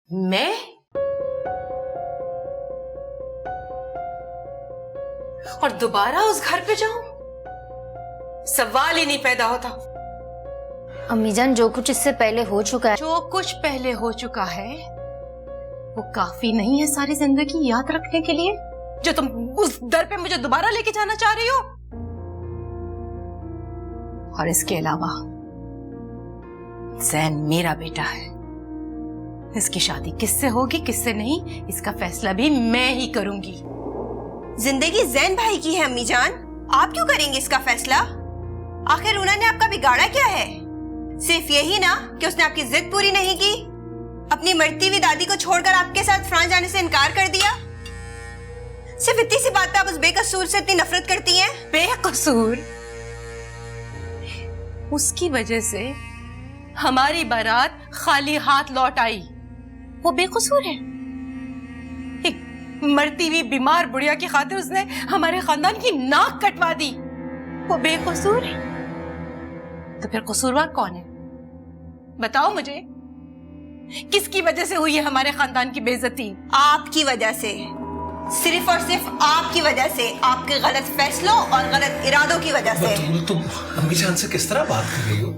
मैं? और दोबारा उस घर पे जाऊं? सवाल ही नहीं पैदा होता। अम्मी जान, जो कुछ इससे पहले हो चुका है, जो कुछ पहले हो चुका है वो काफी नहीं है सारी जिंदगी याद रखने के लिए, जो तुम उस दर पे मुझे दोबारा लेके जाना चाह रही हो। और इसके अलावा जैन मेरा बेटा है, इसकी शादी किससे होगी किससे नहीं, इसका फैसला भी मैं ही करूंगी। जिंदगी जैन भाई की है अम्मी जान, आप क्यों करेंगे इसका फैसला? आखिर उन्होंने आपका बिगाड़ा क्या है? सिर्फ यही ना कि उसने आपकी जिद पूरी नहीं की, अपनी मरती हुई दादी को छोड़कर आपके साथ फ्रांस जाने से इनकार कर दिया। सिर्फ इतनी सी बात पे आप उस बेकसूर से इतनी नफरत करती हैं? बेकसूर? उसकी वजह से हमारी बारात खाली हाथ लौट आई, वो बेकसूर है? एक मरती हुई बीमार बुढ़िया की खातिर उसने हमारे खानदान की नाक कटवा दी, वो बेकसूर है? तो फिर कसूरवार कौन है? बताओ मुझे, किसकी वजह से हुई है हमारे खानदान की बेइज्जती? आपकी वजह से, सिर्फ और सिर्फ आपकी वजह से, आपके गलत फैसलों और गलत इरादों की वजह से। तुम अम्मी जान से किस तरह बात कर रही हो?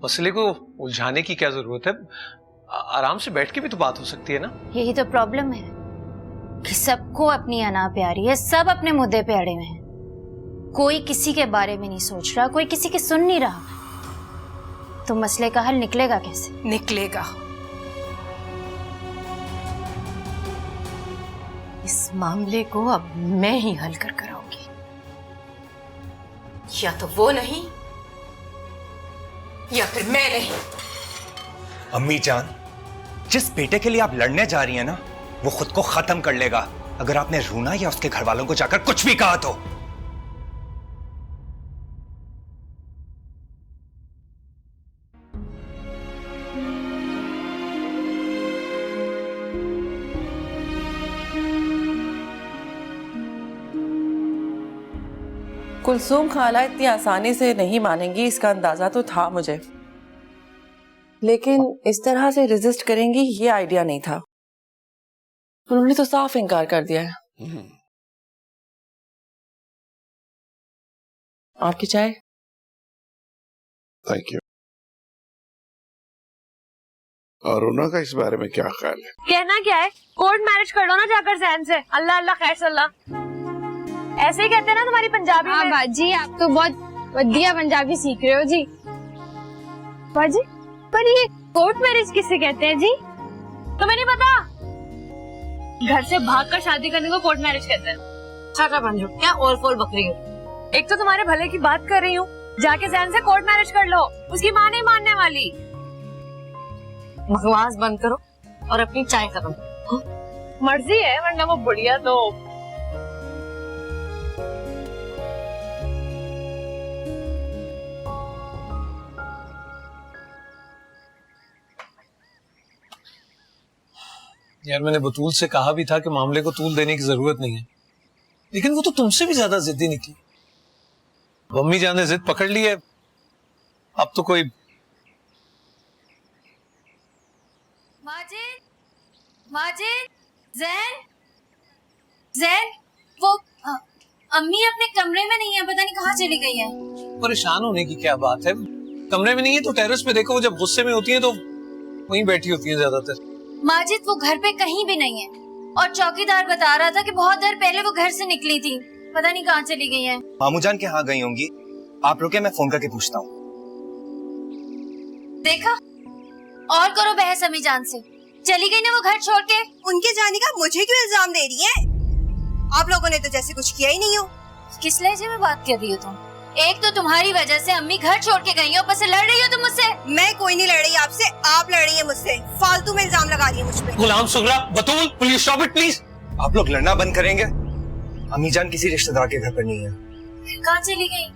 मसले को उलझाने की क्या जरूरत है? आराम से बैठ के भी तो बात हो सकती है ना। यही तो प्रॉब्लम है कि सबको अपनी अना प्यारी है, सब अपने मुद्दे पे अड़े हुए हैं, कोई किसी के बारे में नहीं सोच रहा, कोई किसी की सुन नहीं रहा। तो मसले का हल निकलेगा कैसे? निकलेगा, इस मामले को अब मैं ही हल कर कराऊंगी। या तो वो नहीं या फिर मैं नहीं। अम्मी जान, जिस बेटे के लिए आप लड़ने जा रही हैं ना, वो खुद को खत्म कर लेगा अगर आपने रूना या उसके घर वालों को जाकर कुछ भी कहा तो। कुलसूम खाला इतनी आसानी से नहीं मानेंगी, इसका अंदाजा तो था मुझे, लेकिन इस तरह से रेजिस्ट करेंगी ये आइडिया नहीं था। उन्होंने तो साफ इनकार कर दिया है। आपकी चाय? Thank you. और उन्होंने का इस बारे में क्या ख्याल है? कहना क्या है, कोर्ट मैरिज कर लो ना जाकर जैन से। अल्लाह अल्लाह खैर सल्लाह, ऐसे ही कहते हैं ना तुम्हारी पंजाबी में। बाजी, आप तो बहुत बढ़िया पंजाबी सीख रहे हो जी। बाजी, पर ये कोर्ट मैरिज किसे कहते हैं जी? तुम्हें नहीं पता? घर से भागकर शादी करने को कोर्ट मैरिज कहते हैं। छाटा बन जाओ, क्या और फोल बकरी हो। एक तो तुम्हारे भले की बात कर रही हूँ, जाके जैन से कोर्ट मैरिज कर लो, उसकी माँ नहीं मानने वाली। बकवास बंद करो और अपनी चाय खत्म। मर्जी है, वरना वो बुढ़िया तो यार, मैंने बतूल से कहा भी था कि मामले को तूल देने की जरूरत नहीं है, लेकिन वो तो तुमसे भी ज्यादा जिद्दी निकली। अम्मी जान ने जिद पकड़ ली है, अब तो कोई। माजिद, माजिद, जैन, जैन, वो अम्मी अपने कमरे में नहीं है, पता नहीं कहाँ चली गई है। परेशान होने की क्या बात है, कमरे में नहीं है तो टेरेस पे देखो, वो जब गुस्से में होती है तो वहीं बैठी होती है ज्यादातर। माजिद, वो घर पे कहीं भी नहीं है, और चौकीदार बता रहा था कि बहुत देर पहले वो घर से निकली थी, पता नहीं कहाँ चली गई है। मामू जान के यहाँ गई होंगी, आप रुके, मैं फोन करके पूछता हूँ। देखा, और करो बहस अम्मी जान से। चली गई ना वो घर छोड़ के। उनके जाने का मुझे क्यों इल्जाम दे रही है? आप लोगों ने तो जैसे कुछ किया ही नहीं हो। किस लहजे में बात कर रही हो तुम? एक तो तुम्हारी वजह से अम्मी घर छोड़ के गई है, ऊपर से लड़ रही हो तुम मुझसे। मैं कोई नहीं लड़ रही आपसे, आप लड़ रही है मुझसे। फालतू में इल्जाम लगा रही है मुझ पे। गुलाम सुगरा, बतूल, प्लीज स्टॉप इट प्लीज। आप लोग लड़ना बंद करेंगे? अम्मी जान किसी रिश्तेदार के घर पर नहीं है। कहाँ चली गई?